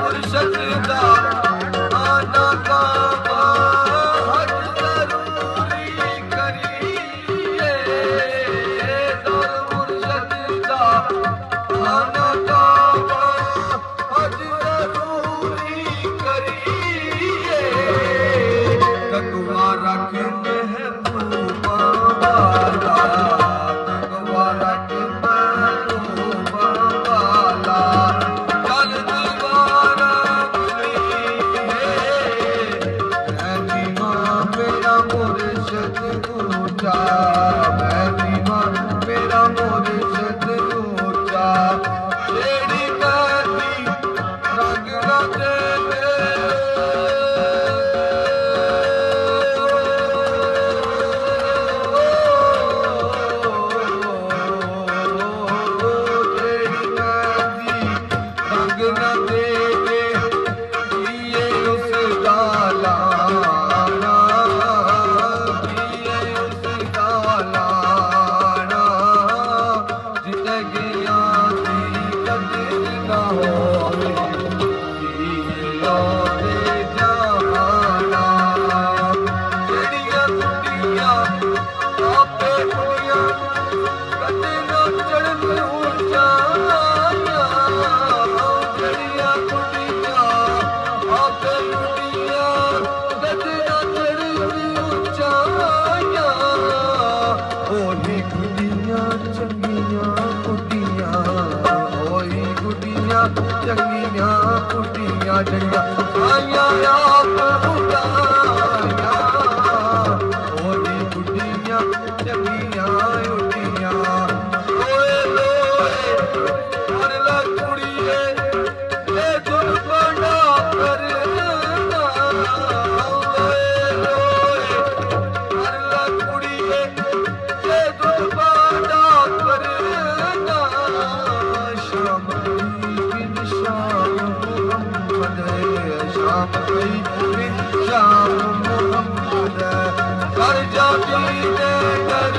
मुर्शद दा आना काबा हज जरूरी करिए दर मुर्शद दा आना काबा हज जरूरी करिए तकवा रख महबूबा वाला तकवा रख महबूबा वाला चल दीवाना मैं दीवान मेरा मुर्शद ऊंचा मैं दीवान मेरा मुर्शद ऊंचा तेरी कहती रंग ना देवे चंगियां कुटियां जड़ियां आया आप उड़ाया ओली कुटियां चंगियां उटियां ओए लोए हर ला कुड़िए ए गुण बड़ा करना ओए लोए हर ला कुड़िए ए गुण बड़ा करना शाम शाम मोहम्मद कर जाती ने कर